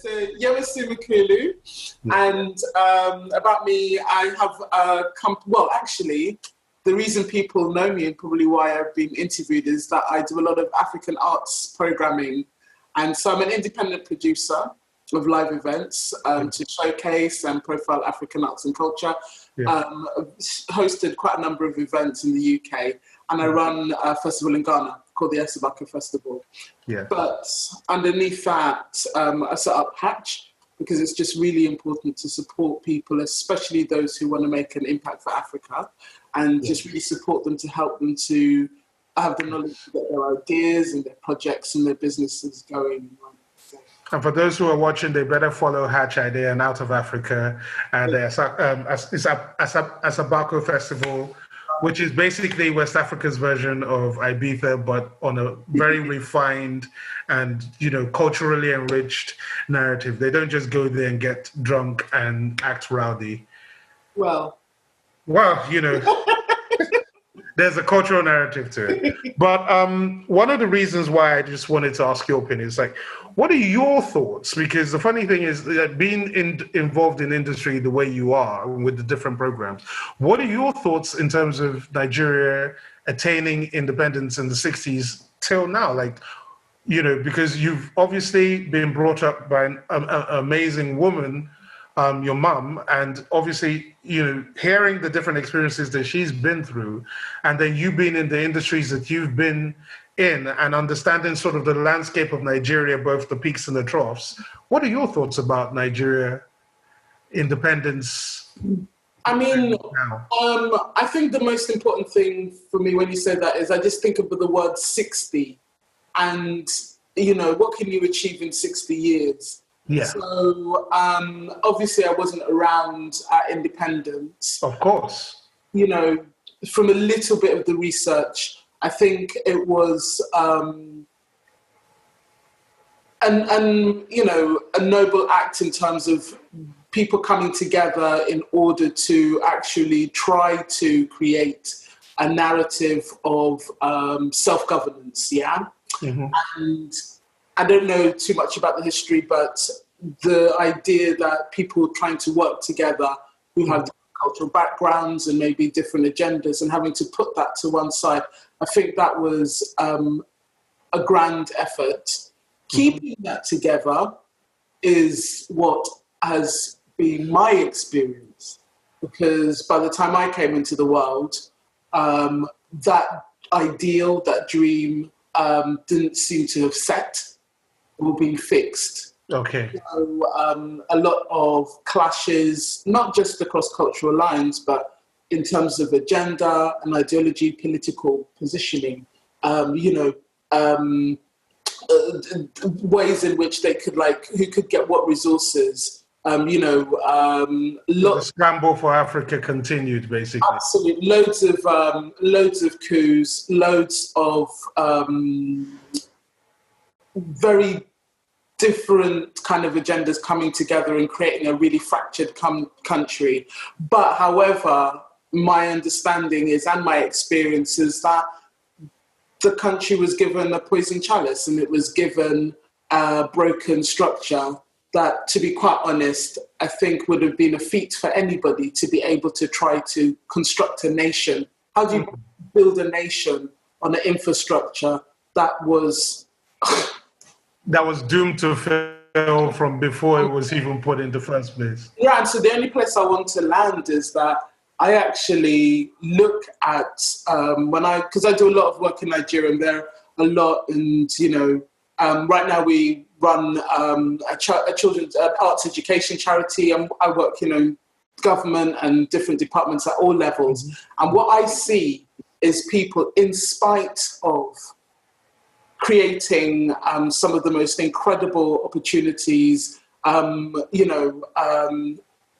So Yemisi Mokuolu, and about me, I have well, actually, the reason people know me and probably why I've been interviewed is that I do a lot of African arts programming, and so I'm an independent producer of live events to showcase and profile African arts and culture. Hosted quite a number of events in the UK, and I run a festival in Ghana called the Esabaka Festival. But underneath that, I set up Hatch because it's just really important to support people, especially those who want to make an impact for Africa, and just really support them to help them to have the knowledge to get their ideas and their projects and their businesses going. And for those who are watching, they better follow Hatch Idea and Out of Africa and Asabako Festival, which is basically West Africa's version of Ibiza, but on a very refined and, culturally enriched narrative. They don't just go there and get drunk and act rowdy. Well, there's a cultural narrative to it. But one of the reasons why I just wanted to ask your opinion is what are your thoughts? Because the funny thing is that being involved in industry the way you are with the different programs, what are your thoughts in terms of Nigeria attaining independence in the 60s till now? Because you've obviously been brought up by an amazing woman, your mum, and obviously, hearing the different experiences that she's been through, and then you being in the industries that you've been in and understanding sort of the landscape of Nigeria, both the peaks and the troughs. What are your thoughts about Nigeria independence? I mean, I think the most important thing for me when you say that is I just think of the word 60 and, what can you achieve in 60 years? Yeah. So obviously I wasn't around at independence. Of course. From a little bit of the research, I think it was a noble act in terms of people coming together in order to actually try to create a narrative of self-governance, And I don't know too much about the history, but the idea that people trying to work together who have different cultural backgrounds and maybe different agendas and having to put that to one side, I think that was a grand effort. Keeping that together is what has been my experience, because by the time I came into the world, that ideal, that dream didn't seem to have set or been fixed. Okay. So, a lot of clashes, not just across cultural lines, but in terms of agenda and ideology, political positioning, ways in which they could who could get what resources, the scramble for Africa continued, basically. Absolutely, loads of coups, loads of very different kind of agendas coming together and creating a really fractured country. But however, my understanding is, and my experience is that the country was given a poison chalice and it was given a broken structure that, to be quite honest, I think would have been a feat for anybody to be able to try to construct a nation. How do you build a nation on an infrastructure that was doomed to fail from before it was even put in the first place? Yeah, and so the only place I want to land is that I actually look at because I do a lot of work in Nigeria, and there are a lot, and right now we run a children's arts education charity, and I work government and different departments at all levels. And what I see is people, in spite of creating some of the most incredible opportunities,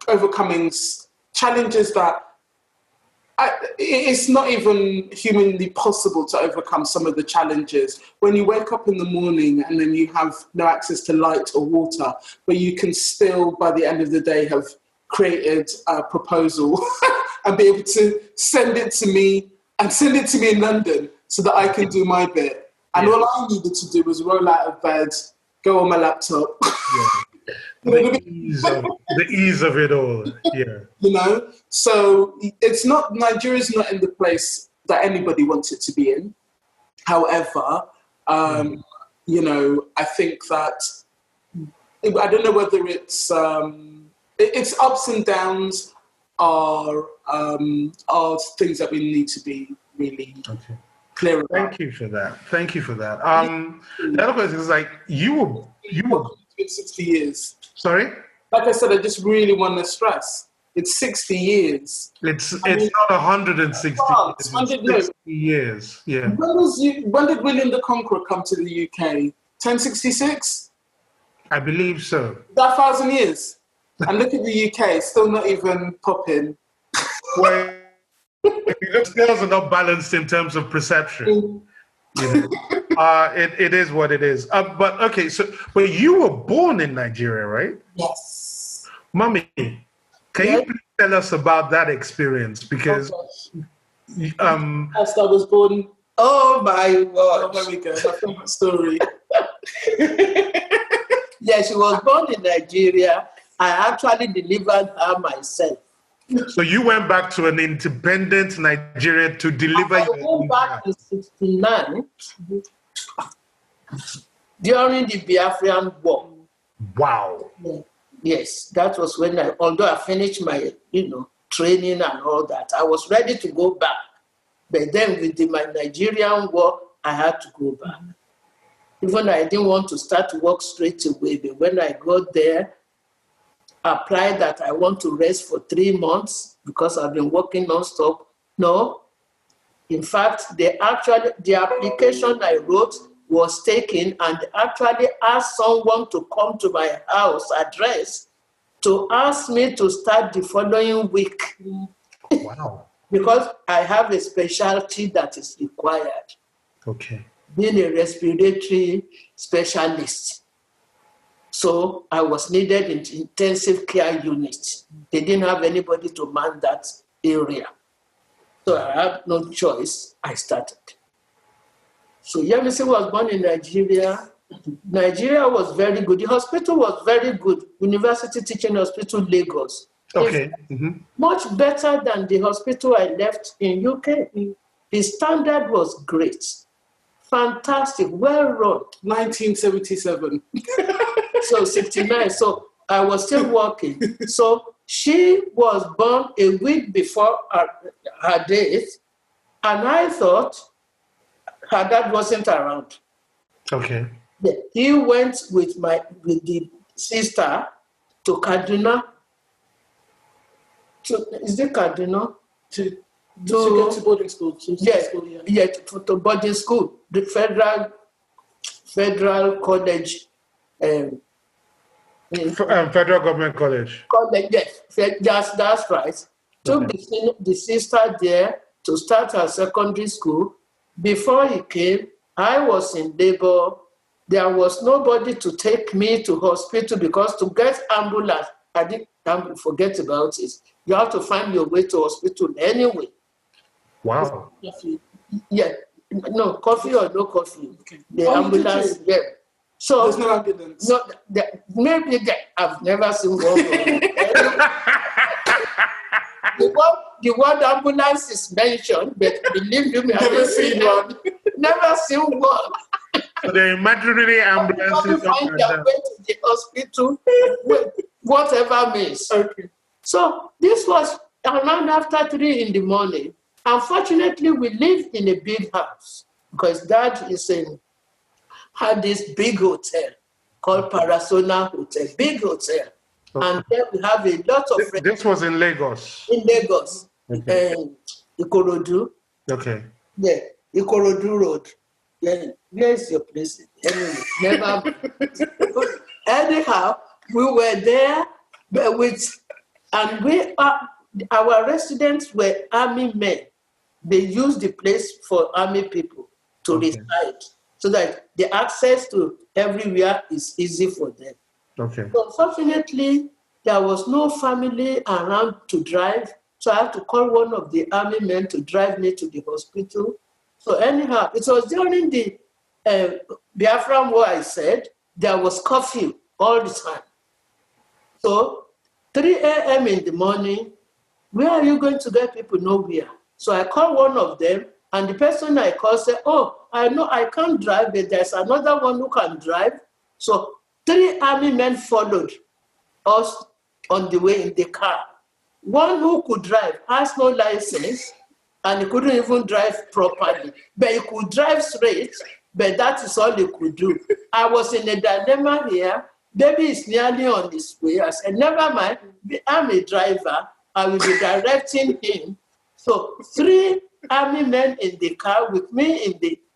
overcoming challenges that it's not even humanly possible to overcome some of the challenges. When you wake up in the morning and then you have no access to light or water, but you can still, by the end of the day, have created a proposal and be able to send it to me in London so that I can do my bit. And all I needed to do was roll out of bed, go on my laptop. The ease of it all. Yeah. You know, so it's not, Nigeria's not in the place that anybody wants it to be in. However, you know, I think that, I don't know whether it's ups and downs are things that we need to be really clear about. Thank you for that. The other question is like, you were It's 60 years. Sorry? Like I said, I just really want to stress, it's 60 years. It's not 160 years. 60 years. Yeah. When did William the Conqueror come to the UK? 1066? I believe so. That 1,000 years. And look at the UK, still not even popping. Well, scales are not balanced in terms of perception. You know, it is what it is. But okay, but you were born in Nigeria, right? Yes. Mommy, can you please tell us about that experience? Because as I was born. Oh my God! Oh, there we go. My favorite story. Yeah, she was born in Nigeria. I actually delivered her myself. So you went back to an independent Nigeria to deliver your I went back in '69 during the Biafran War. Wow. Yes, that was when although I finished my, training and all that, I was ready to go back. But then with my Nigerian war, I had to go back. Even I didn't want to start to work straight away, but when I got there, applied that I want to rest for 3 months because I've been working nonstop. No. In fact, the application I wrote was taken, and actually asked someone to come to my house address to ask me to start the following week. Wow. Because I have a specialty that is required. Okay. Being a respiratory specialist. So I was needed in intensive care unit. They didn't have anybody to man that area. So I had no choice. I started. So Yemisi was born in Nigeria. Nigeria was very good. The hospital was very good. University Teaching Hospital, Lagos. Okay. Much better than the hospital I left in UK. The standard was great. Fantastic, well run. 1977. So 69. So I was still working. So she was born a week before her date, and I thought her dad wasn't around. Okay. He went with the sister to Kaduna. Is it Kaduna? To go to boarding school. To boarding school, the federal college. Federal Government College. Yes, that's right. Took the sister there to start her secondary school. Before he came, I was in labor. There was nobody to take me to hospital because to get ambulance, I didn't forget about it. You have to find your way to hospital anyway. Wow. Yeah. No, coffee or no coffee. Okay. The ambulance, yeah. So there's no ambulance. No, maybe I've never seen one. The word ambulance is mentioned, but believe me, I've never seen one. Never seen one. So the imaginary ambulances find their way to the hospital, whatever means. Okay. So this was around after 3 in the morning. Unfortunately, we live in a big house because Dad had this big hotel called Parasona Hotel, big hotel. Okay. And then we have a lot of friends. This was in Lagos? In Lagos. Okay. Ikorodu. Okay. Yeah, Ikorodu Road. Yeah, where is your place? Anyway, never. Anyhow, we were there our residents were army men. They used the place for army people to reside, so that the access to everywhere is easy for them. Okay. So unfortunately, there was no family around to drive, so I had to call one of the army men to drive me to the hospital. So anyhow, it was during the Biafran War, I said, there was curfew all the time. So 3 a.m. in the morning, where are you going to get people? Nowhere. So I called one of them, and the person I called said, oh, I know I can't drive, but there's another one who can drive. So 3 army men followed us on the way in the car. One who could drive has no license, and he couldn't even drive properly. But he could drive straight, but that is all he could do. I was in a dilemma here. Baby is nearly on his way. I said, never mind, I'm a driver. I will be directing him. So 3 army men in the car with me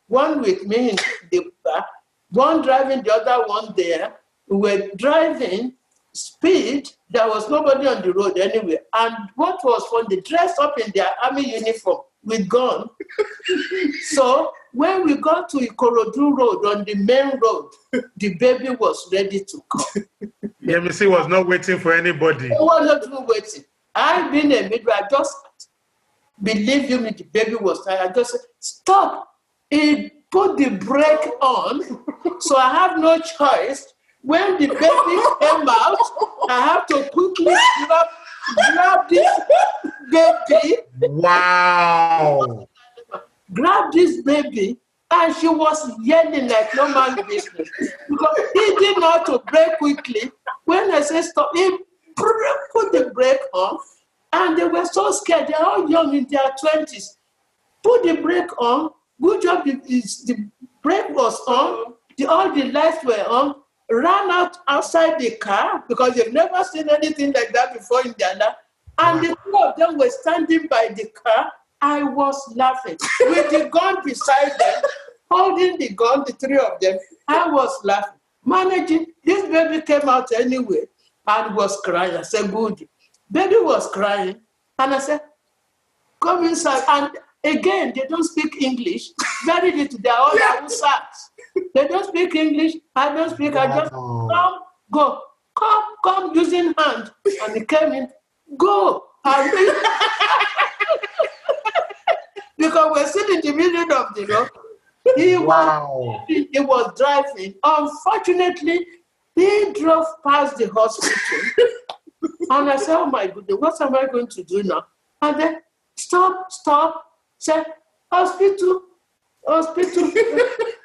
one with me in the car, one driving, the other one there. We were driving speed. There was nobody on the road anyway. And what was fun, they dressed up in their army uniform with gun. So when we got to Ikorodu Road, on the main road, the baby was ready to come. Yemisi was not waiting for anybody. He was not even waiting. I've been a midwife. I just, believe you me, the baby was tired. I just said, stop. He put the brake on, so I have no choice. When the baby came out, I have to quickly grab this baby. Wow. Grab this baby, and she was yelling like no man's business. Because he didn't know how to brake quickly. When I said stop, he put the brake on, and they were so scared. They're all young in their 20s. Put the brake on. Good job, the brake was on. All the lights were on. Ran outside the car because they've never seen anything like that before in their life. And the 2 of them were standing by the car. I was laughing with the gun beside them, holding the gun, the 3 of them. I was laughing. Managing, this baby came out anyway and was crying. I said, good. Baby was crying. And I said, come inside. And again, they don't speak English. Very little. They're all Hausas. They don't speak English. I don't speak. I just come, go. Come, using hand. And he came in, go. Because we're still in the middle of the road. He was driving. Unfortunately, he drove past the hospital. And I said, oh my goodness, what am I going to do now? And then, stop, said, hospital. And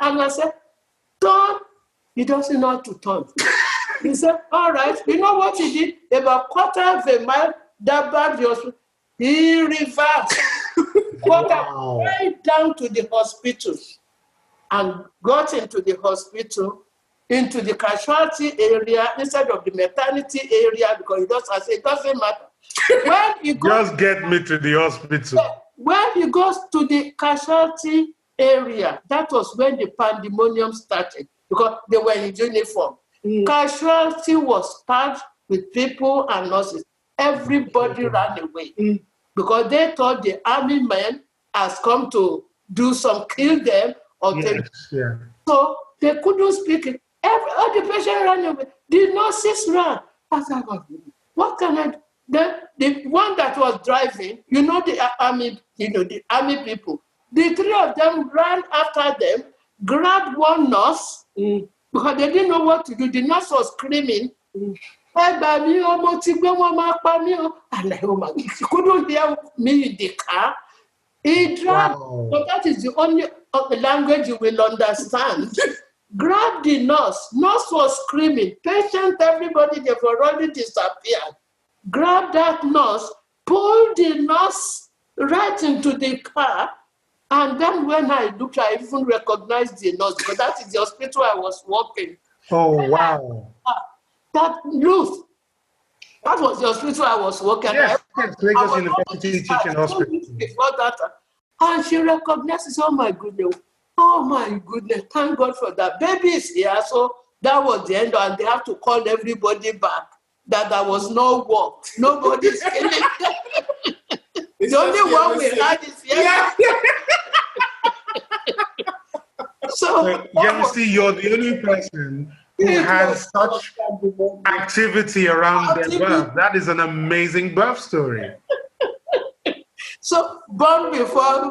I said, turn. He doesn't know how to turn. He said, all right, you know what he did? About 1/4 of a mile, that back the hospital. He reversed. Right down to the hospital and got into the hospital, into the casualty area instead of the maternity area, because it doesn't matter. When he goes, just get me to the hospital. When he goes to the casualty area, that was when the pandemonium started, because they were in uniform. Casualty was packed with people and nurses. Everybody ran away because they thought the army men has come to do some kill them or take. Yeah. So they couldn't speak it. All the patients ran away. The nurses ran. I said, what can I do? Then the one that was driving, the army people, the 3 of them ran after them, grabbed one nurse, because they didn't know what to do. The nurse was screaming. And oh my, she couldn't hear me in the car. He grabbed, so that is the only language you will understand. Grabbed the nurse. Nurse was screaming. Patient, everybody, they've already disappeared. Grabbed that nurse, pulled the nurse right into the car. And then when I looked, I even recognized the nurse, because that is the hospital I was working. Oh, wow. That Ruth, that was the hospital I was working at. Yes, Lagos University Teaching Hospital. Before that, and she recognizes, oh my goodness, thank God for that. Baby is here, so that was the end, and they have to call everybody back that there was no work. Nobody's killing them. The only one we had is here. So, Yemisi, you're the only person who has such activity around their birth. That is an amazing birth story. So, born before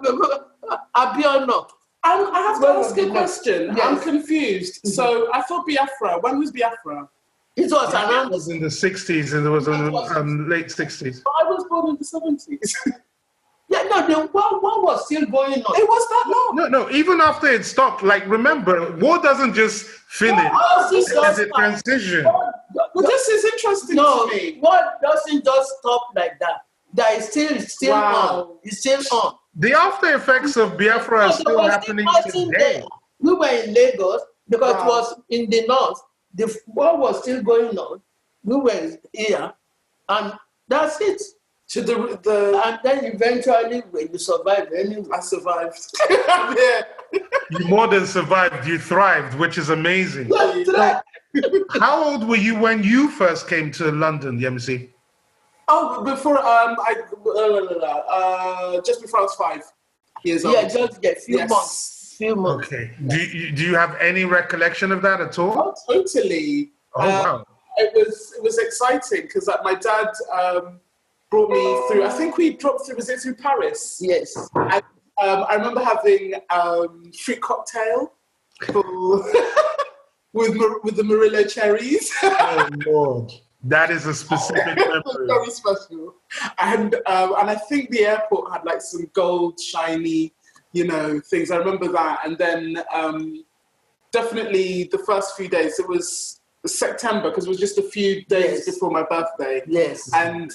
Abiono. I have to ask a question. Yes. I'm confused. So I thought Biafra. When was Biafra? It was It around. was in the 60s, and it was in the late 60s. I was born in the 70s. Yeah, no, the war was still going on. It was that long. No, even after it stopped, like, remember, war doesn't just finish. It's a transition. Well, this is interesting No, to me. war doesn't just stop like that. That is still on. It's still on. The after effects of Biafra are still happening today. We were in Lagos because it was in the north. The war was still going on. We were here, and that's it. To And then eventually, when you survive anyway. I survived. Yeah. You more than survived, you thrived, which is amazing. How old were you when you first came to London, Yemisi? Oh, before just before I was 5 years old. Yeah, just a few months. Okay. Do you have any recollection of that at all? Oh, totally. Oh, wow. It was exciting because my dad brought me through. I think we dropped through. Was it through Paris? Yes. And, I remember having fruit cocktail with the Murillo cherries. Oh Lord, that is a specific memory. Very special. And I think the airport had like some gold shiny, things. I remember that. And then definitely the first few days, it was September because it was just a few days before my birthday. Yes. And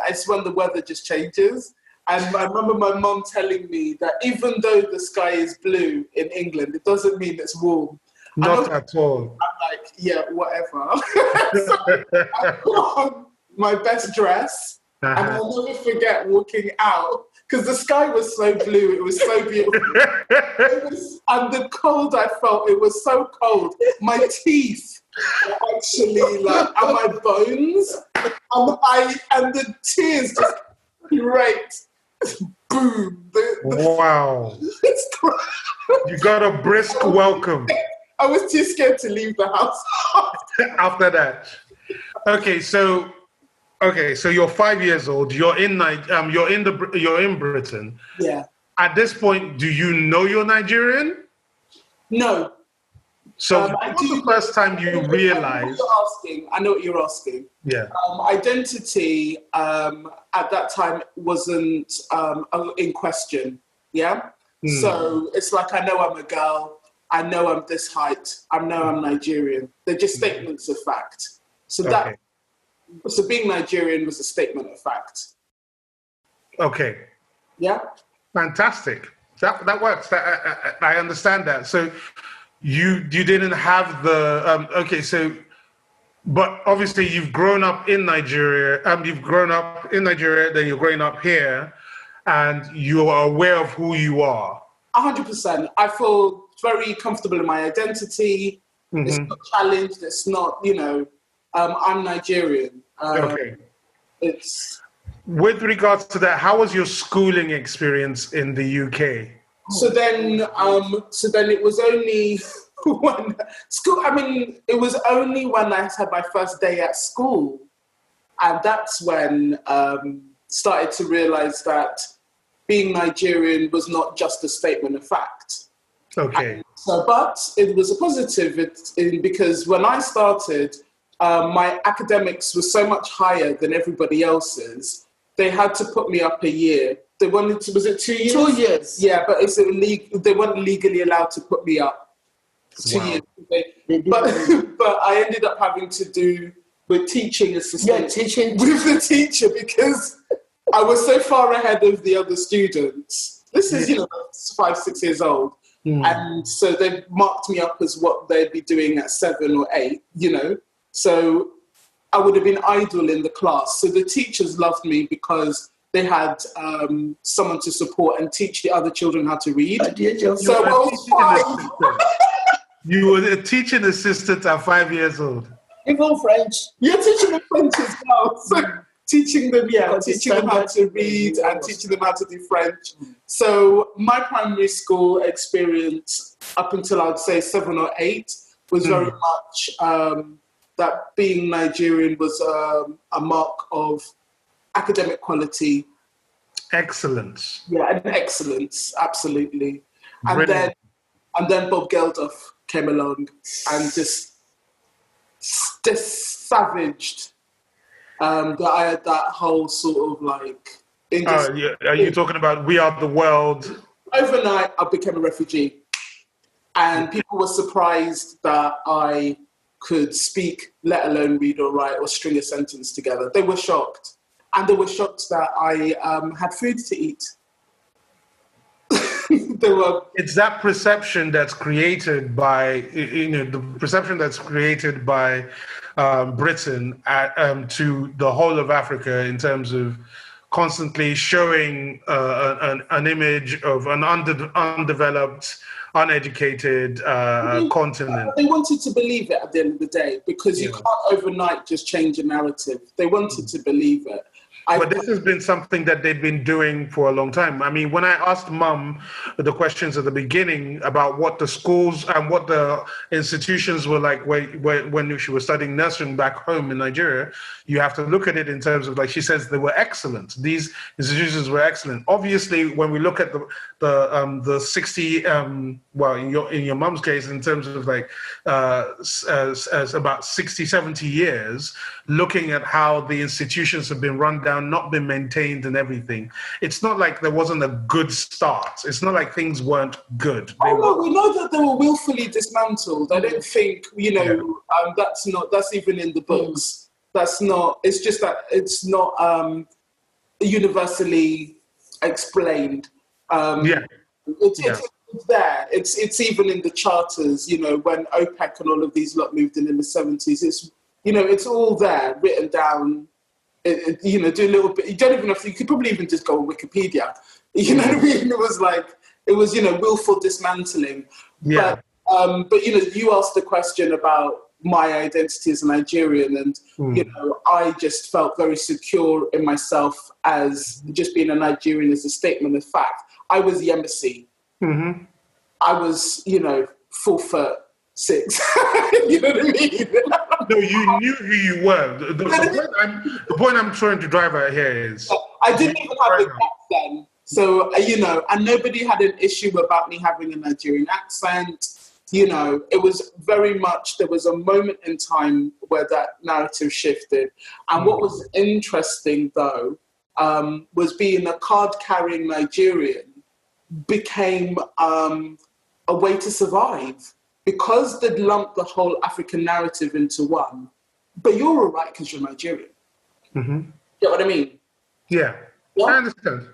it's when the weather just changes. And I remember my mom telling me that even though the sky is blue in England, it doesn't mean it's warm. Not at all. I'm like, yeah, whatever. So I put on my best dress, and I'll never forget walking out because the sky was so blue. It was so beautiful. And the cold I felt, it was so cold. My teeth were actually like, and my bones, and the tears just raked. Boom. Wow. You got a brisk welcome. I was too scared to leave the house after that. Okay, so you're 5 years old. You're in Britain. Yeah. At this point, do you know you're Nigerian? No. So what was the first time you realized? I know what you're asking. Yeah. Identity at that time wasn't in question. Yeah. So it's like, I know I'm a girl. I know I'm this height. I know I'm Nigerian. They're just statements of fact. So so being Nigerian was a statement of fact. Okay. Yeah. Fantastic. That works. I understand that. So you didn't have the but obviously you've grown up in Nigeria. You've grown up in Nigeria. Then you're growing up here, and you are aware of who you are. 100%. I feel very comfortable in my identity. Mm-hmm. It's not challenged. It's not, I'm Nigerian. It's. With regards to that, how was your schooling experience in the UK? So then it was only when school. I mean, it was only when I had my first day at school, and that's when started to realize that being Nigerian was not just a statement of fact. Okay. But it was a positive because when I started, my academics were so much higher than everybody else's. They had to put me up a year. They wanted to, was it 2 years? 2 years. Yeah, but they weren't legally allowed to put me up 2 years. But I ended up having to do with teaching assistant. Yeah, teaching. With the teacher because I was so far ahead of the other students. This is, 5, 6 years old. And so they marked me up as what they'd be doing at 7 or 8, So I would have been idle in the class. So the teachers loved me because they had someone to support and teach the other children how to read. So I was 5. You were a teaching assistant at 5 years old. Even French. You're teaching them French as well. So teaching them how to read and teaching them how to do French. So my primary school experience up until I'd say 7 or 8 was very much that being Nigerian was a mark of academic quality. Excellence. Yeah, and excellence, absolutely. And Brilliant. then Bob Geldof came along and just savaged. That I had that whole sort of like. Are you talking about We Are the World? Overnight, I became a refugee, and people were surprised that I could speak, let alone read or write or string a sentence together. They were shocked, and they were shocked that I had food to eat. It's that perception that's created by, the perception that's created by Britain to the whole of Africa in terms of constantly showing an image of an undeveloped, uneducated continent. They wanted to believe it at the end of the day, because you can't overnight just change a narrative. They wanted to believe it. But this has been something that they've been doing for a long time. I mean, when I asked Mum the questions at the beginning about what the schools and what the institutions were like when she was studying nursing back home in Nigeria, you have to look at it in terms of, like she says, they were excellent. These institutions were excellent. Obviously, when we look at the 60, well, in your mum's case, in terms of like as about 60, 70 years, looking at how the institutions have been run down, not been maintained and everything, it's not like there wasn't a good start. It's not like things weren't good. No, we know that they were willfully dismantled. I don't think, that's even in the books. That's not, it's just that it's not universally explained. It's there. It's even in the charters, when OPEC and all of these lot moved in the 70s. It's all there, written down. Do a little bit. You don't even have to. You could probably even just go on Wikipedia. You know what I mean? It was willful dismantling. Yeah. But you asked the question about my identity as a Nigerian, and I just felt very secure in myself as just being a Nigerian as a statement of fact. I was Yemisi. Mm-hmm. I was 4'6". You know what I mean? No, you knew who you were. The point I'm trying to drive at here is... I didn't even have a gap then. So, and nobody had an issue about me having a Nigerian accent. It was very much, there was a moment in time where that narrative shifted. And what was interesting, though, was being a card-carrying Nigerian became a way to survive. Because they'd lumped the whole African narrative into one, but you're all right because you're Nigerian. Mm-hmm. You know what I mean? Yeah, I understand.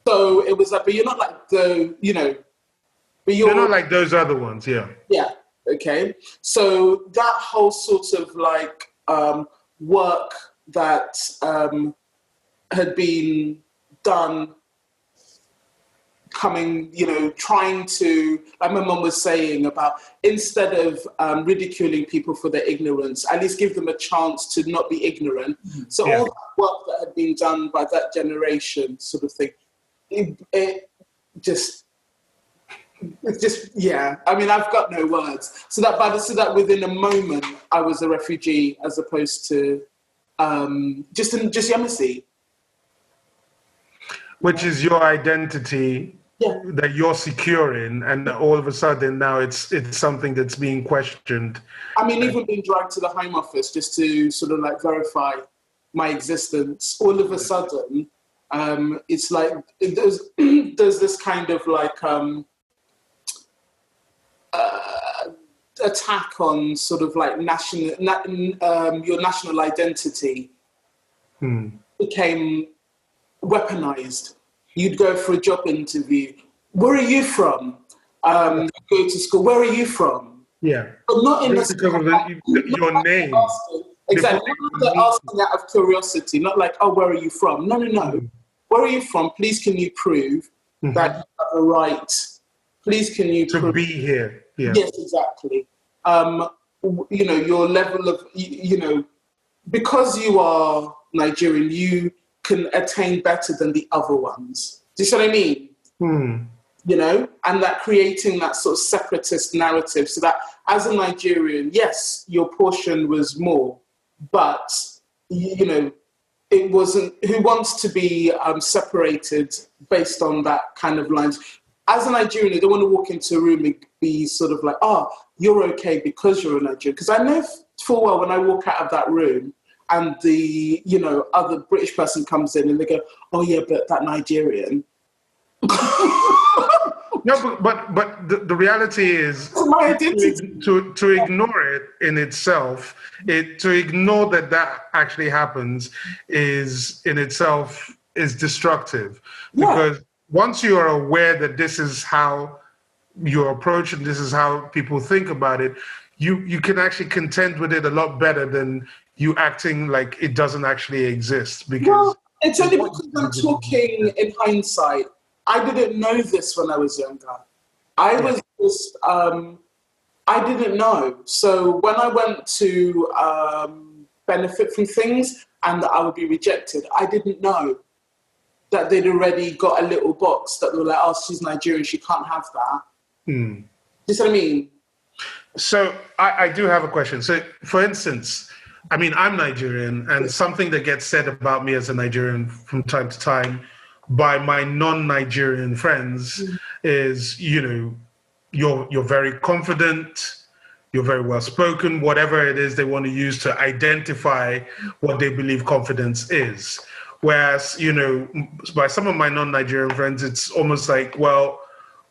So it was like, but you're not like but you're not like those other ones, yeah. Yeah, okay. So that whole sort of like work that had been done, coming, trying to, like my mum was saying about, instead of ridiculing people for their ignorance, at least give them a chance to not be ignorant. So all that work that had been done by that generation sort of thing, it's just, I mean, I've got no words. So that within a moment, I was a refugee as opposed to just Yemisi. Which is your identity that you're secure in, and all of a sudden now it's something that's being questioned. I mean, even being dragged to the Home Office just to sort of like verify my existence. All of a sudden, it's like there's this kind of like attack on sort of like your national identity became weaponized. You'd go for a job interview. Where are you from? Go to school. Where are you from? Yeah. But not in just because of your name. Exactly. They're asking out of curiosity, not like, oh, where are you from? No. Where are you from? Please, can you prove that you have a right? Please, can you prove be here? Yeah. Yes, exactly. Your level of, because you are Nigerian, you can attain better than the other ones. Do you see what I mean? And that creating that sort of separatist narrative, so that as a Nigerian, yes, your portion was more, but, it wasn't, who wants to be separated based on that kind of lines? As a Nigerian, I don't want to walk into a room and be sort of like, you're okay because you're a Nigerian. Because I know full well when I walk out of that room and the, other British person comes in and they go, oh yeah, but that Nigerian. No, but the reality is my identity. To ignore it in itself, to ignore that actually happens is in itself is destructive. Because once you are aware that this is how your approach and this is how people think about it, you can actually contend with it a lot better than you acting like it doesn't actually exist. Because it's only because I'm talking in hindsight. I didn't know this when I was younger. I was just, I didn't know. So when I went to benefit from things and that I would be rejected, I didn't know that they'd already got a little box that they were like, oh, she's Nigerian, she can't have that. You see what I mean? So I do have a question. So for instance, I mean, I'm Nigerian, and something that gets said about me as a Nigerian from time to time by my non-Nigerian friends is, you're very confident, you're very well spoken, whatever it is they want to use to identify what they believe confidence is. Whereas, by some of my non-Nigerian friends, it's almost like, well,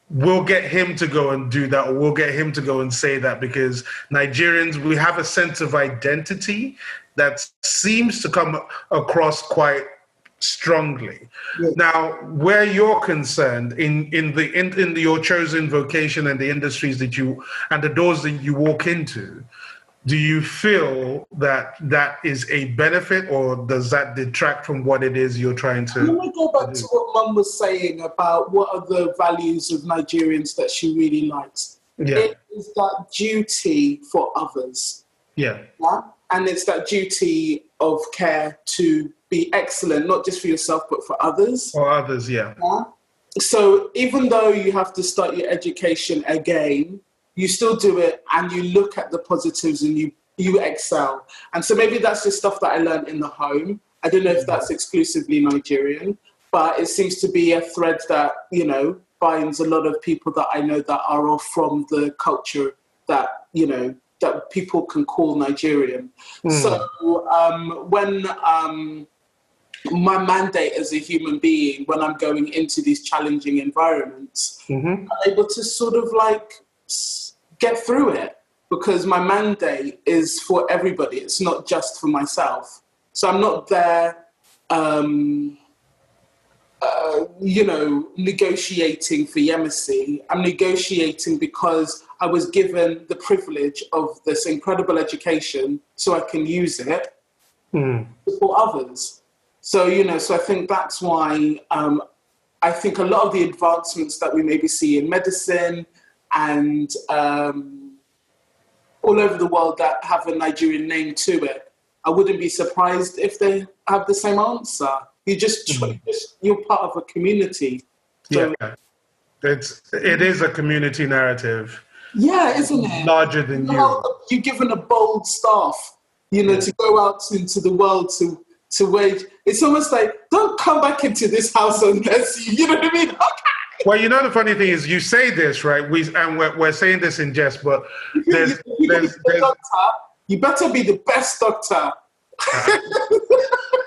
we'll get him to go and do that, or we'll get him to go and say that, because Nigerians, we have a sense of identity that seems to come across quite strongly. Now, where you're concerned in your chosen vocation and the industries that and the doors that you walk into, do you feel that is a benefit, or does that detract from what it is you're trying to? Let me go back to what Mum was saying about what are the values of Nigerians that she really likes. Yeah. It is that duty for others. Yeah. And it's that duty of care to be excellent, not just for yourself, but for others. For others, yeah. So even though you have to start your education again, you still do it and you look at the positives and you excel. And so maybe that's just stuff that I learned in the home. I don't know if that's exclusively Nigerian, but it seems to be a thread that, binds a lot of people that I know that are from the culture that, that people can call Nigerian. So when my mandate as a human being, when I'm going into these challenging environments, I'm able to sort of get through it, because my mandate is for everybody. It's not just for myself. So I'm not there, negotiating for Yemisi. I'm negotiating because I was given the privilege of this incredible education so I can use it for others. So, so I think that's why I think a lot of the advancements that we maybe see in medicine and all over the world that have a Nigerian name to it, I wouldn't be surprised if they have the same answer. You're part of a community. So, it is a community narrative. Yeah, isn't it? Larger than you. You're given a bold staff, to go out into the world to wage. It's almost like, don't come back into this house unless you know what I mean? Okay. Well, the funny thing is, you say this, right? We're saying this in jest, but there's doctor, you better be the best doctor.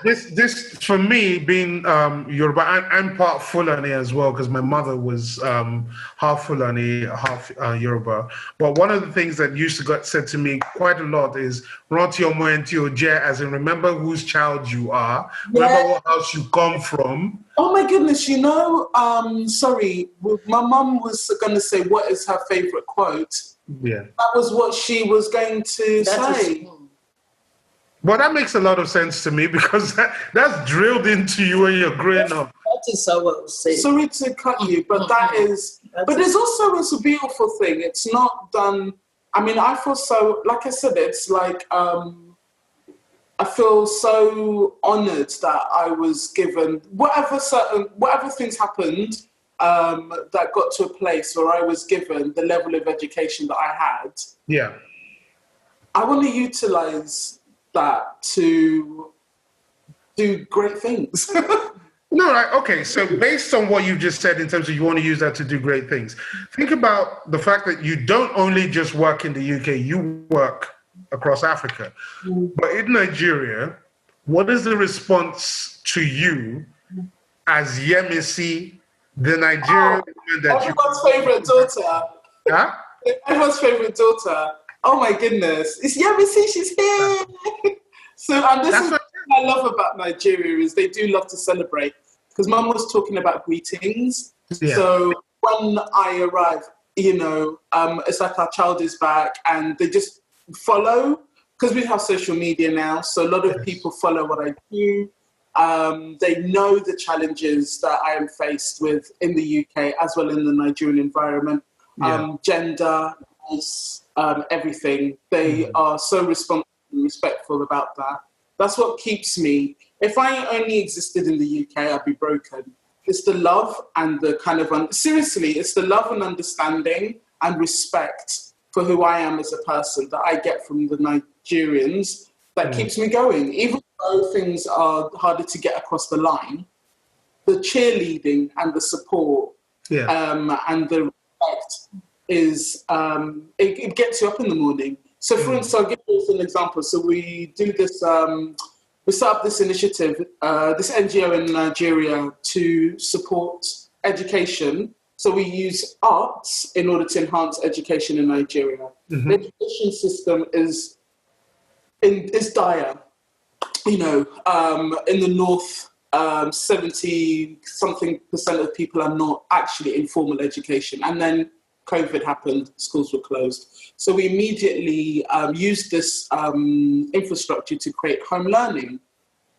This for me, being Yoruba, I'm part Fulani as well, because my mother was half Fulani, half Yoruba. But one of the things that used to get said to me quite a lot is "Ranti omo enti oje," as in remember whose child you are, remember what house you come from. Oh my goodness, sorry, my mum was going to say what is her favorite quote. Yeah, that was what she was going to say. Well, that makes a lot of sense to me, because that's drilled into you when you're growing up. That is how I would say. Sorry to cut you, but it's a beautiful thing. It's not done. I mean, I feel so, like I said, it's like, I feel so honored that I was given whatever things happened that got to a place where I was given the level of education that I had. Yeah. I want to utilize that to do great things. No, right. Okay. So based on what you just said in terms of you want to use that to do great things, think about the fact that you don't only just work in the UK, you work across Africa. But in Nigeria, what is the response to you as Yemisi, the Nigerian woman that everyone's favorite daughter? Huh? Everyone's favorite daughter. Oh my goodness. It's Yemisi, she's here. So, and this is what I love about Nigeria is they do love to celebrate. Because Mum was talking about greetings. Yeah. So when I arrive, it's like our child is back and they just follow. Because we have social media now, so a lot of people follow what I do. They know the challenges that I am faced with in the UK as well in the Nigerian environment. Gender, race, everything. They are so responsible and respectful about that. That's what keeps me. If I only existed in the UK, I'd be broken. It's the love and the kind of, seriously, it's the love and understanding and respect for who I am as a person that I get from the Nigerians that keeps me going. Even though things are harder to get across the line, the cheerleading and the support and the respect is, it gets you up in the morning. So for instance, I'll give you an example. So we do this, we set up this initiative, this NGO in Nigeria to support education. So we use arts in order to enhance education in Nigeria. The education system is dire. In the north, 70-something% of people are not actually in formal education. And then COVID happened, schools were closed. So we immediately used this infrastructure to create home learning.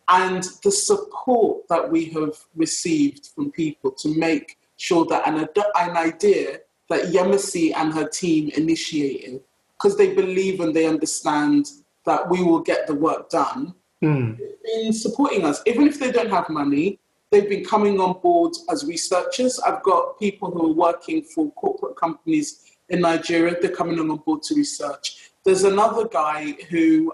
And the support that we have received from people to make sure that an idea that Yemisi and her team initiated, because they believe and they understand that we will get the work done, they've been supporting us. Even if they don't have money, they've been coming on board as researchers. I've got people who are working for corporate companies in Nigeria. They're coming on board to research. There's another guy who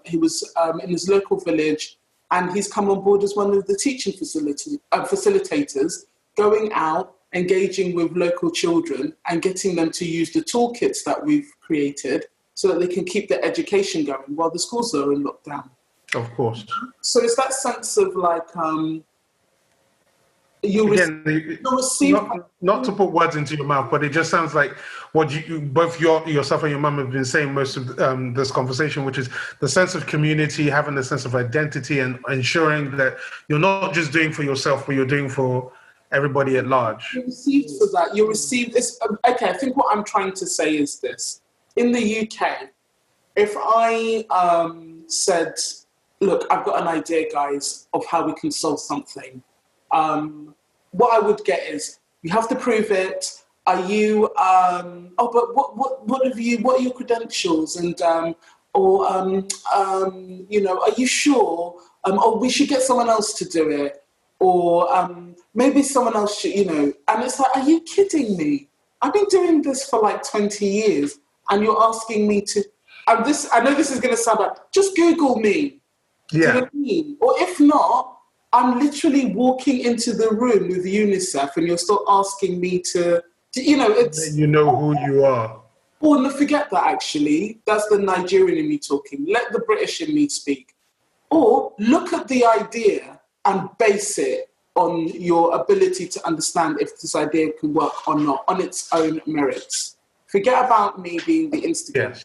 he was in his local village, and he's come on board as one of the teaching facilitators, going out, engaging with local children and getting them to use the toolkits that we've created so that they can keep their education going while the schools are in lockdown. Of course. So it's that sense of like, you'll receive... Not to put words into your mouth, but it just sounds like what both yourself and your mum have been saying most of this conversation, which is the sense of community, having the sense of identity and ensuring that you're not just doing for yourself, but you're doing for everybody at large. You received for that. You received this. Okay, I think what I'm trying to say is this. In the UK, if I said, look, I've got an idea, guys, of how we can solve something, what I would get is, you have to prove it. Are you, but what are your credentials? And, are you sure? We should get someone else to do it. Or maybe someone else should, and it's like, are you kidding me? I've been doing this for like 20 years and you're asking me to, I know this is going to sound like, just Google me. Yeah. Do you know what I mean? Or if not, I'm literally walking into the room with UNICEF and you're still asking me to it's... You know who you are. Oh, no, forget that actually. That's the Nigerian in me talking. Let the British in me speak. Or look at the idea and base it on your ability to understand if this idea can work or not, on its own merits. Forget about me being the instigator. Yes.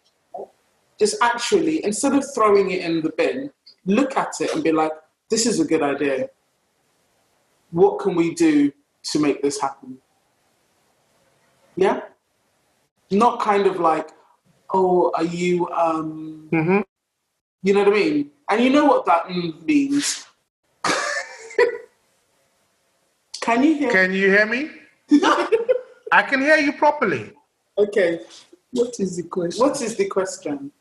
Just actually, instead of throwing it in the bin, look at it and be like, this is a good idea. What can we do to make this happen? Yeah? Not kind of like, oh, are you, you know what I mean? And you know what that means. Can you hear me? I can hear you properly. Okay. What is the question?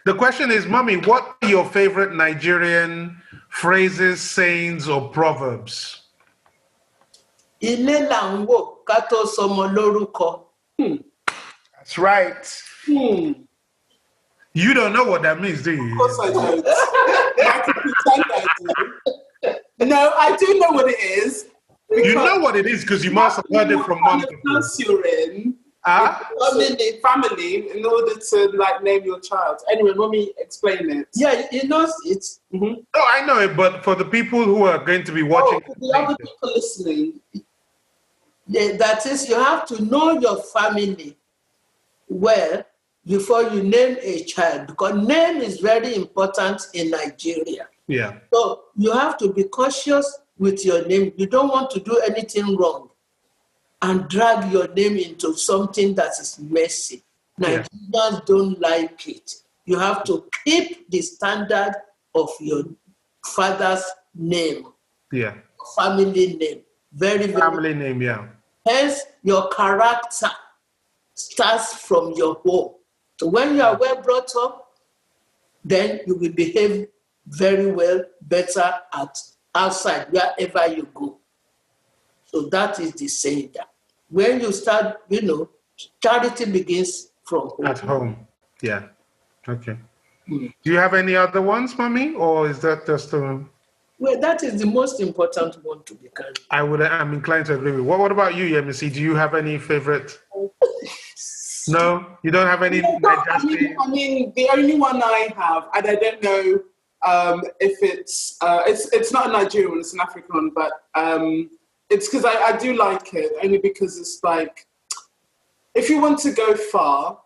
The question is, Mommy, what are your favorite Nigerian phrases, sayings, or proverbs? That's right. You don't know what that means, do you? Of course I don't. I can pretend I do. No, I do know what it is. You know what it is because you must have heard it from Mom. The house you're in, Family, in order to like name your child. Anyway, let me explain it. Yeah, he knows it. Mm-hmm. Oh, I know it, but for the people who are going to be watching, for the other people listening, that is, you have to know your family well before you name a child, because name is very important in Nigeria. Yeah. So you have to be cautious with your name. You don't want to do anything wrong and drag your name into something that is messy. Nigerians don't like it. You have to keep the standard of your father's name. Yeah. Family name. Very, very family name, yeah. Hence, your character starts from your home. So when you are well brought up, then you will behave very well, better outside, wherever you go. So that is the saying that when you start, charity begins from home. At home, yeah. Okay. Do you have any other ones, Mommy, or is that just Well, that is the most important one to be carried. I'm inclined to agree with. What about you, Yemisi? Do you have any favorite? No, you don't have any. I mean, the only one I have, and I don't know if it's not a Nigerian one, it's an African one, but it's because I do like it, only because it's like, if you want to go far,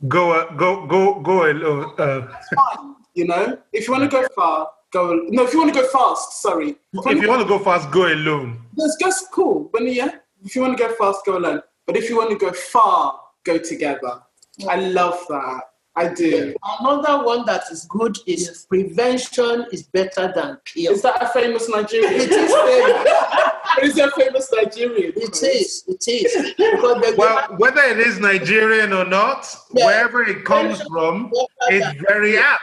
go alone. That's fine, If you want to go far, go. No, if you want to go fast, sorry. If you want to go fast, go alone. That's just cool. If you want to go fast, go alone. But if you want to go far, go together. I love that. I do. Another one that is good is prevention is better than cure. Is that a famous Nigerian? It is famous. Is it a famous Nigerian? It is. Because well, whether it is Nigerian or not, wherever it comes from, it's very apt.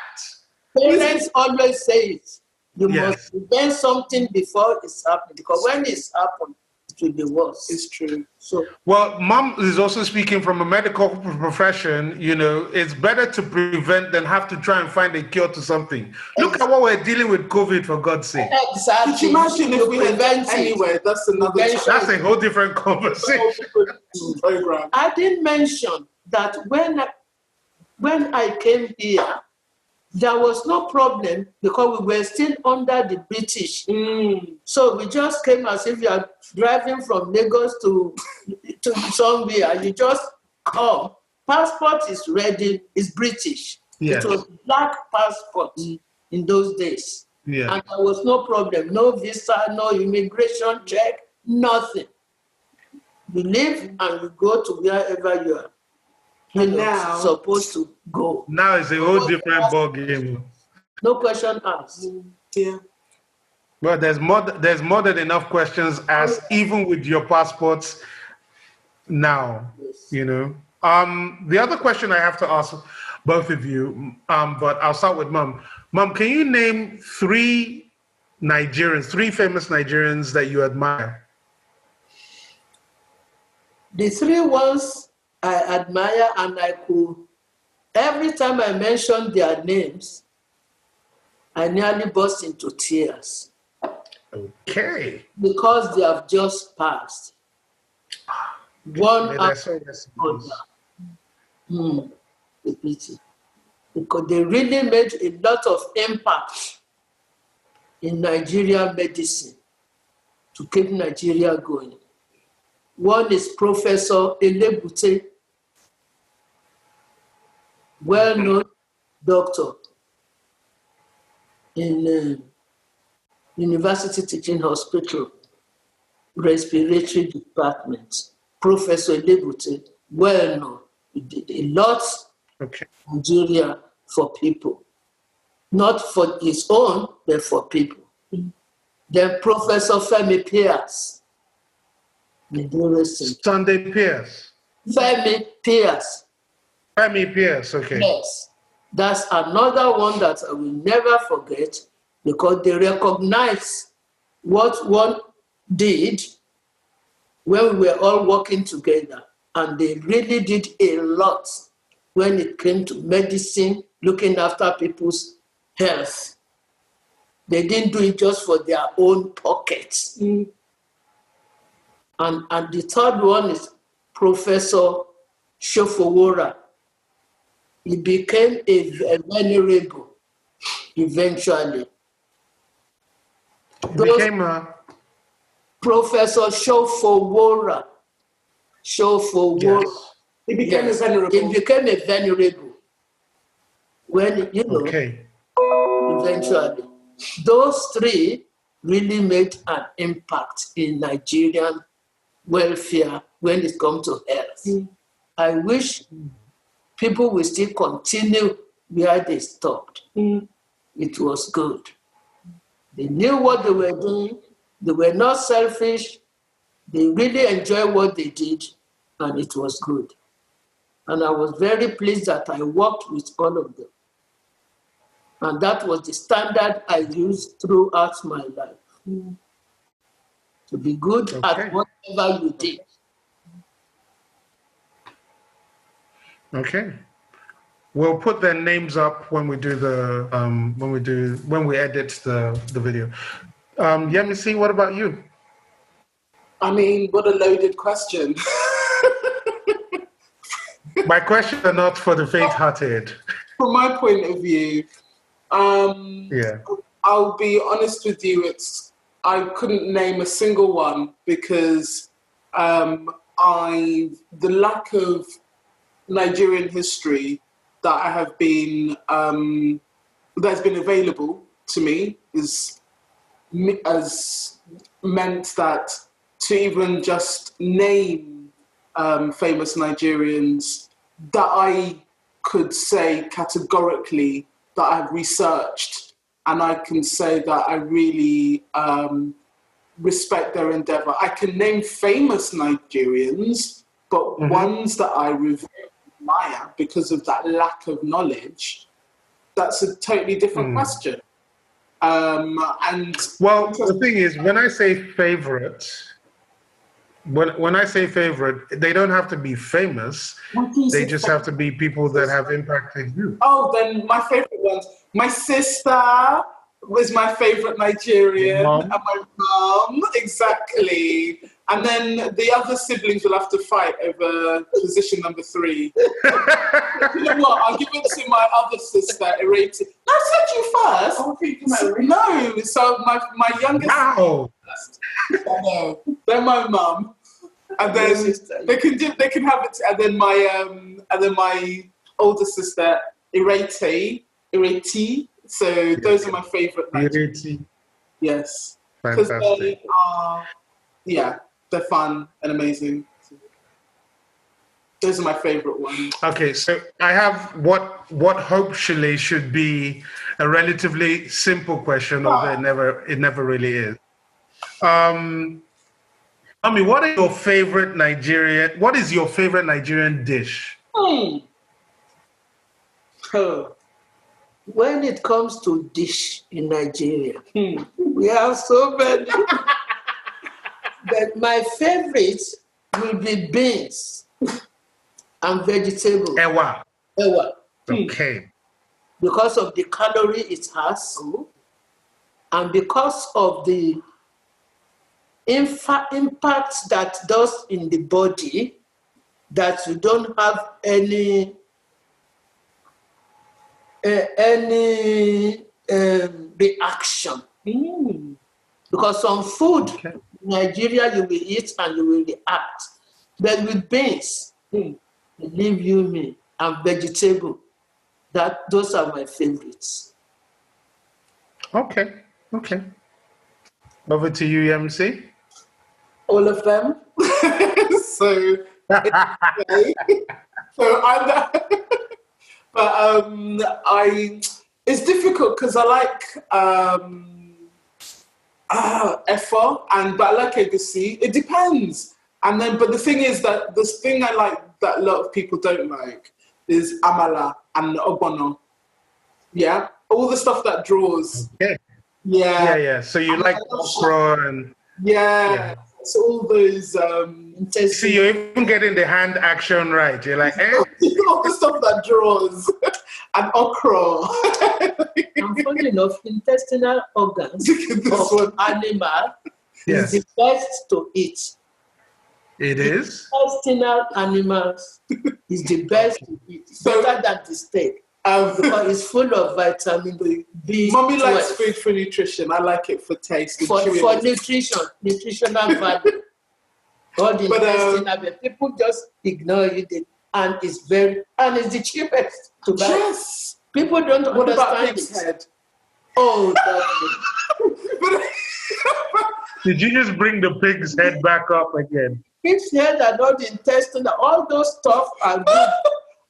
Parents always say it. You must prevent something before it's happening, because when it's happened, it will be worse. It's true. So, well, Mom is also speaking from a medical profession. It's better to prevent than have to try and find a cure to something. Look at what we're dealing with COVID, for God's sake. Exactly. Could you imagine if we had done anyway? That's another. That's a whole different conversation. I didn't mention that when I came here, there was no problem because we were still under the British. So we just came as if you are driving from Lagos to somewhere. You just come. Passport is ready. It's British. Yes. It was black passport in those days. Yeah. And there was no problem. No visa, no immigration check, nothing. You leave and you go to wherever you are. Now supposed to go. Now it's a whole different ball game. No question asked. Yeah. Well, there's more than enough questions asked, even with your passports now. Yes. The other question I have to ask both of you, but I'll start with Mom. Mom, can you name three famous Nigerians that you admire? The three ones I admire, and every time I mention their names, I nearly burst into tears. Okay. Because they have just passed. One after the other. A pity. Because they really made a lot of impact in Nigerian medicine to keep Nigeria going. One is Professor Elebute, well-known doctor in University Teaching Hospital, Respiratory Department. Professor Elebute, well-known. He did a lot in Nigeria for people. Not for his own, but for people. Then Professor Femi Pierce. Sunday Pierce. Femi Pierce. Femi Pierce, okay. Yes. That's another one that I will never forget, because they recognize what one did when we were all working together. And they really did a lot when it came to medicine, looking after people's health. They didn't do it just for their own pockets. And the third one is Professor Shofowora. He became a venerable eventually. Became a Professor Shofowora. yes. He became a venerable. He became a venerable when, Okay. eventually. Those three really made an impact in Nigerian welfare when it comes to health. I wish people will still continue where they stopped. It was good. They knew what they were doing. They were not selfish. They really enjoyed what they did, and it was good. And I was very pleased that I worked with all of them. And that was the standard I used throughout my life. To be good at whatever you did. Okay. We'll put their names up when we do the when we edit the video. Yemisi, what about you? I mean, what a loaded question. My questions are not for the faint-hearted. From my point of view, I'll be honest with you, I couldn't name a single one because the lack of Nigerian history that I have been that's been available to me has meant that to even just name famous Nigerians that I could say categorically that I've researched, and I can say that I really respect their endeavor. I can name famous Nigerians, but ones that I admire because of that lack of knowledge, that's a totally different question. Well, the thing is, when I say favorite, when I say favorite, they don't have to be famous. They just have to be people that have impacted you. Oh, then my favorite ones. My sister was my favorite Nigerian, and my mum, exactly. And then the other siblings will have to fight over position number 3. You know what? I'll give it to my other sister, Irati. No, I said you first. No, so my youngest. Wow. No, they're my mum, and then they can have it. And then my older sister, Irati. So those are my favorite. Irati. Yes, because they are. Yeah, they're fun and amazing. Those are my favorite ones. Okay, so I have what hopefully should be a relatively simple question, although it never really is. What is your favorite Nigerian dish? When it comes to dish in Nigeria, we have so many. But my favorite will be beans and vegetables. Ewa. Okay. Because of the calorie it has, and because of the impact that does in the body, that you don't have any reaction. Because some food in Nigeria you will eat and you will react. But with beans, believe you me, and vegetable, those are my favorites. Okay. Over to you, MC. All of them. It's difficult because I like effa, but I like egusi. It depends. But the thing is that this thing I like that a lot of people don't like is amala and ogbono. Yeah, all the stuff that draws. Okay. Yeah. So you like okra and so all those. See, you're even getting the hand action right. You're like, all the stuff that draws and okra. And funny enough, intestinal organs of animal is the best to eat. It is? Intestinal animals is the best to eat. Better than the steak. Because it's full of vitamin B. Mommy likes food for nutrition. I like it for taste. For nutritional value. All the intestinal, but people just ignore it, and it's the cheapest to buy. Yes. People don't What about understand pig's it. head? Oh, Did you just bring the pig's head back up again? pig's head and all the intestinal, all those stuff are good.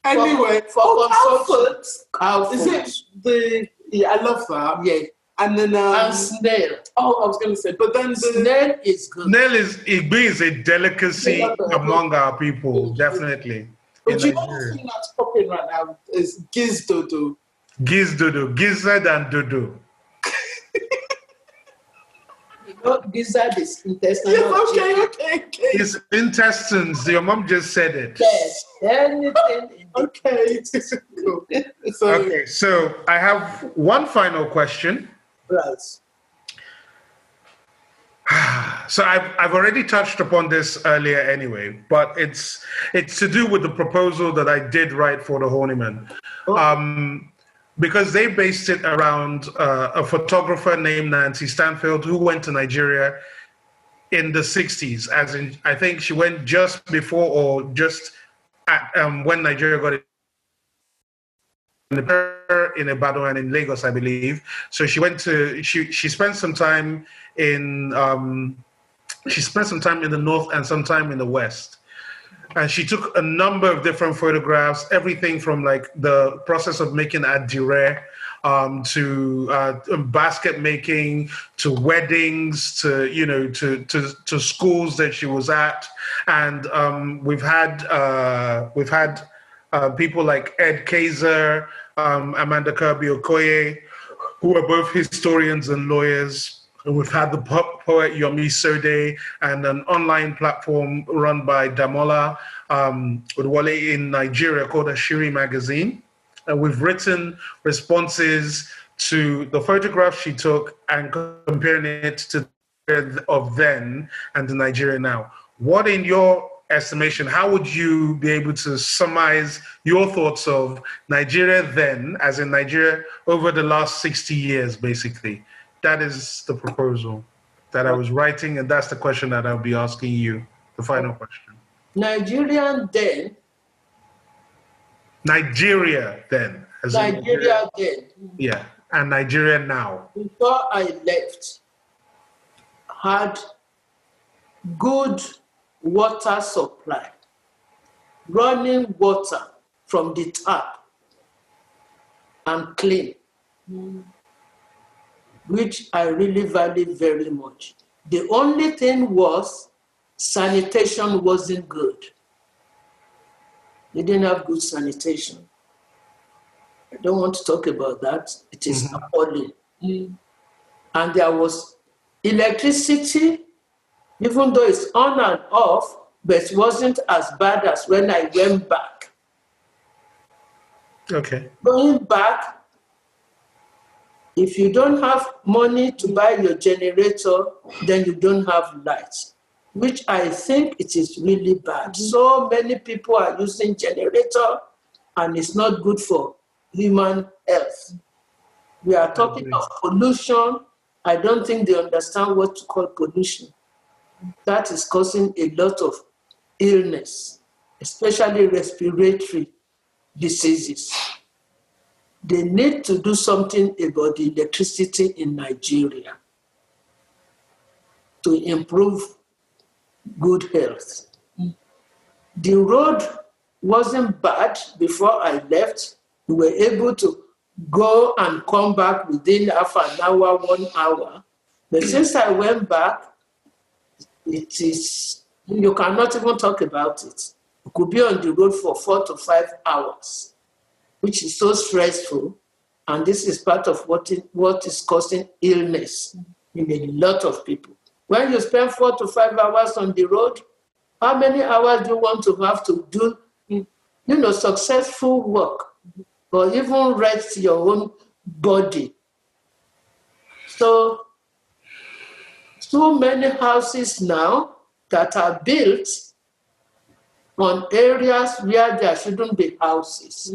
Anyway, for cow foot. Cow Is food. it the? Yeah, I love that. Yeah. And then And snail. oh, I was going to say, but then the Snail is good. Snail is a delicacy among our people, definitely. But you know the thing that's popping right now is gizdodo. Gizdodo, gizzard and dodo. You know, gizzard is intestinal. Yes, okay. It's intestines. Your mom just said it. Yes, anything. Okay, cool. So, Okay, so I have one final question. Right. So I've already touched upon this earlier anyway, but it's to do with the proposal that I did write for the Horniman. Because they based it around a photographer named Nancy Stanfield who went to Nigeria in the 60s, as in, I think she went just before or just at, when Nigeria got it in Ibadan and in Lagos, I believe. So she went to, she spent some time in, she spent some time in the north and some time in the west. And she took a number of different photographs, everything from like the process of making adire, to basket making, to weddings, to to schools that she was at, and we've had people like Ed Kaiser, Amanda Kirby Okoye, who are both historians and lawyers. And we've had the poet Yomi Sode and an online platform run by Damola Odwale in Nigeria called Ashiri Magazine. And we've written responses to the photographs she took and comparing it to the of then and the Nigeria now. What, in your estimation, how would you be able to summarize your thoughts of Nigeria then, as in Nigeria over the last 60 years, basically? That is the proposal that I was writing, and that's the question that I'll be asking you, the final question. Nigeria then. Yeah, and Nigeria now. Before I left, had good water supply, running water from the tap, and clean, which I really value very much. The only thing was sanitation wasn't good. They didn't have good sanitation. I don't want to talk about that. It is appalling. And there was electricity, even though it's on and off, but it wasn't as bad as when I went back. Okay. Going back, if you don't have money to buy your generator, then you don't have lights, which I think it is really bad. So many people are using generator, and it's not good for human health. We are talking of pollution. I don't think they understand what to call pollution. That is causing a lot of illness, especially respiratory diseases. They need to do something about the electricity in Nigeria to improve good health. The road wasn't bad before I left. We were able to go and come back within half an hour, 1 hour. But since I went back, it is, you cannot even talk about it. You could be on the road for 4 to 5 hours, which is so stressful. And this is part of what is causing illness in a lot of people. When you spend 4 to 5 hours on the road, how many hours do you want to have to do, successful work, or even rest your own body? So many houses now that are built on areas where there shouldn't be houses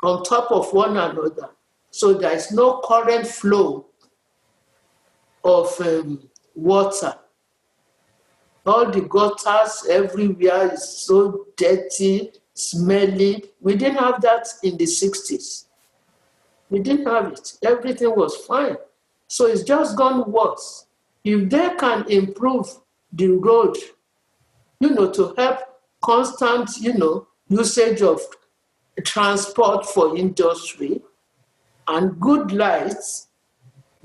on top of one another. So there is no current flow of water. All the gutters everywhere is so dirty, smelly. We didn't have that in the 60s. We didn't have it. Everything was fine. So it's just gone worse. If they can improve the road, to help constant, usage of transport for industry and good lights,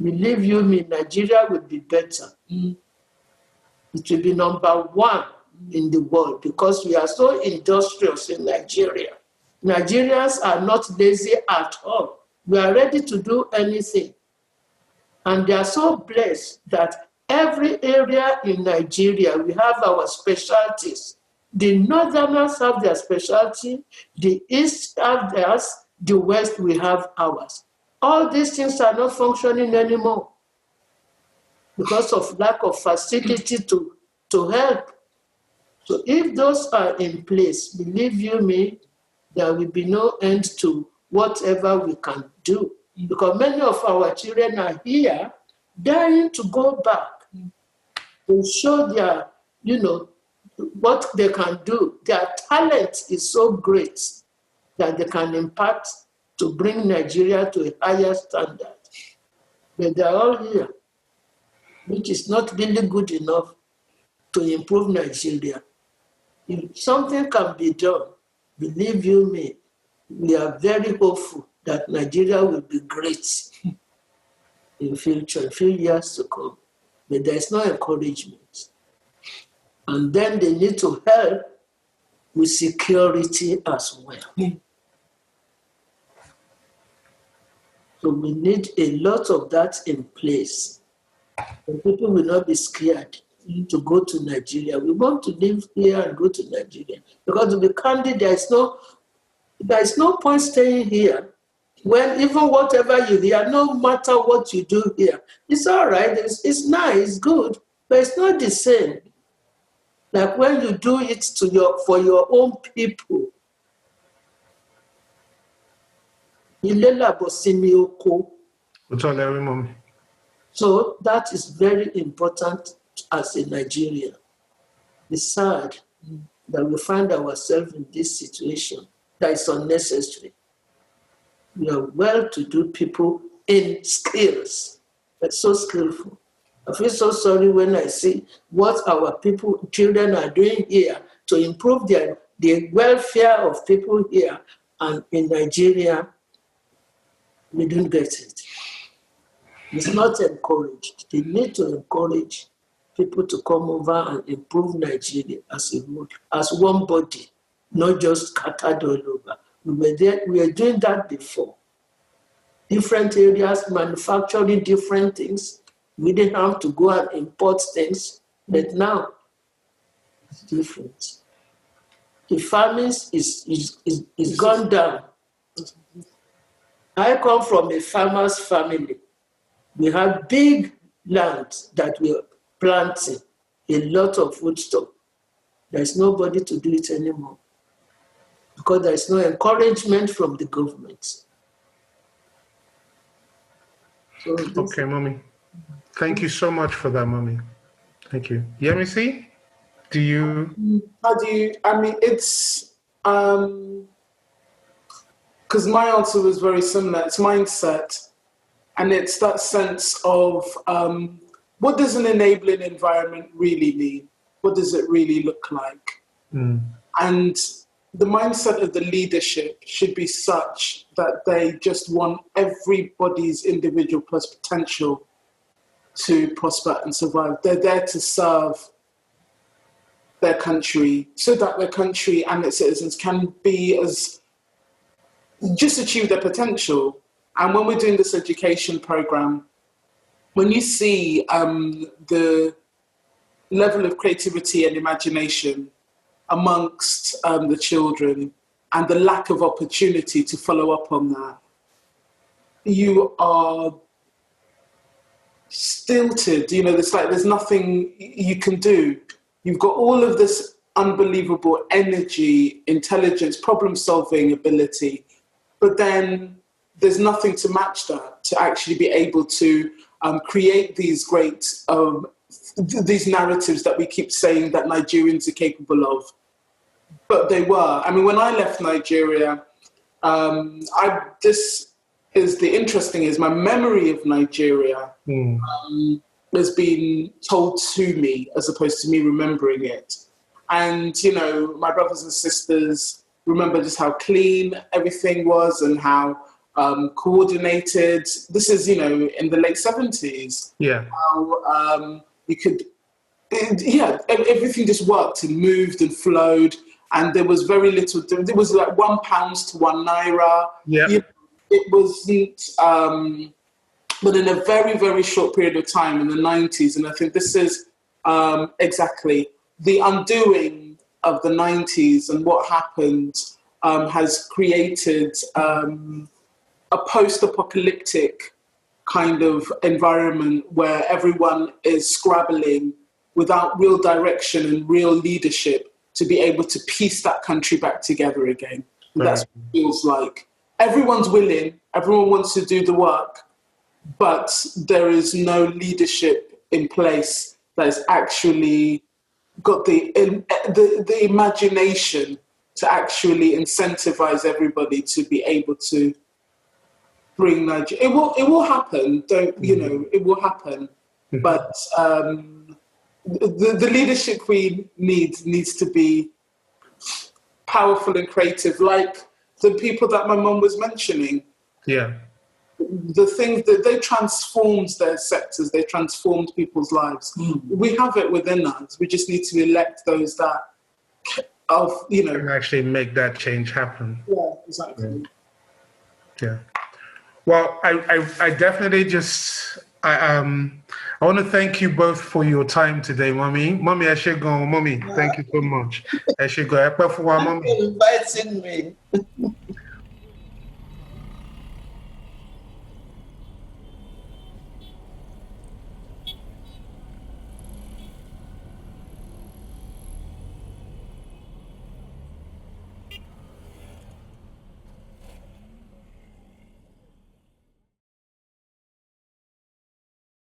believe you me, Nigeria will be better. It will be number one in the world because we are so industrious in Nigeria. Nigerians are not lazy at all. We are ready to do anything. And they are so blessed that every area in Nigeria, we have our specialties. The Northerners have their specialty, the East have theirs, the West, we have ours. All these things are not functioning anymore because of lack of facility to help. So if those are in place, believe you me, there will be no end to whatever we can do. Because many of our children are here dying to go back to show their, what they can do. Their talent is so great that they can impact to bring Nigeria to a higher standard. But they're all here, which is not really good enough to improve Nigeria. If something can be done, believe you me, we are very hopeful that Nigeria will be great in future, a few years to come. But there is no encouragement. And then they need to help with security as well. So we need a lot of that in place. And people will not be scared to go to Nigeria. We want to live here and go to Nigeria. Because to be candid, there is no point staying here when even whatever you hear, no matter what you do here, it's all right, it's nice, it's good, but it's not the same. Like when you do it for your own people. So that is very important as a Nigerian. It's sad that we find ourselves in this situation that is unnecessary. We are well-to-do people in skills, but so skillful. I feel so sorry when I see what our children are doing here to improve the welfare of people here, and in Nigeria, we don't get it. It's not encouraged. They need to encourage people to come over and improve Nigeria as a whole, as one body, not just scattered all over. We were doing that before. Different areas manufacturing different things. We didn't have to go and import things, but now it's different. The farming is gone down. I come from a farmer's family. We had big land that we were planting, a lot of foodstuff. There's nobody to do it anymore because there's no encouragement from the government. So okay, Mommy. Thank you so much for that, Mommy. Thank you. Yemisi, do you? It's, because my answer was very similar. It's mindset. And it's that sense of what does an enabling environment really mean? What does it really look like? And the mindset of the leadership should be such that they just want everybody's individual plus potential to prosper and survive. They're there to serve their country so that their country and its citizens can just achieve their potential. And when we're doing this education program, when you see the level of creativity and imagination amongst the children and the lack of opportunity to follow up on that, you are stilted. It's like there's nothing you can do. You've got all of this unbelievable energy, intelligence, problem-solving ability, but then there's nothing to match that, to actually be able to create these great, these narratives that we keep saying that Nigerians are capable of. But they were. I mean, when I left Nigeria, this is the interesting is my memory of Nigeria has been told to me as opposed to me remembering it. And, you know, my brothers and sisters remember just how clean everything was and how coordinated. This is, you know, in the late 70s. Yeah. How you could, everything just worked and moved and flowed. And there was very little, it was like £1 to £1. Yeah. It wasn't, but in a very, very short period of time in the 90s, and I think this is exactly the undoing of the 90s and what happened has created a post-apocalyptic kind of environment where everyone is scrabbling without real direction and real leadership to be able to piece that country back together again. And that's what it feels like. Everyone's willing, everyone wants to do the work, but there is no leadership in place that has actually got the imagination to actually incentivize everybody to be able to bring Nigeria. It will happen. It will happen. But the leadership we needs to be powerful and creative, like the people that my mum was mentioning. Yeah. The things that they transformed their sectors, they transformed people's lives. We have it within us. We just need to elect those that can actually make that change happen. Yeah, exactly. Yeah. Well, I definitely I want to thank you both for your time today, Mommy. Mommy, I should go. Mommy, thank you so much. I should go. Thank you for inviting me.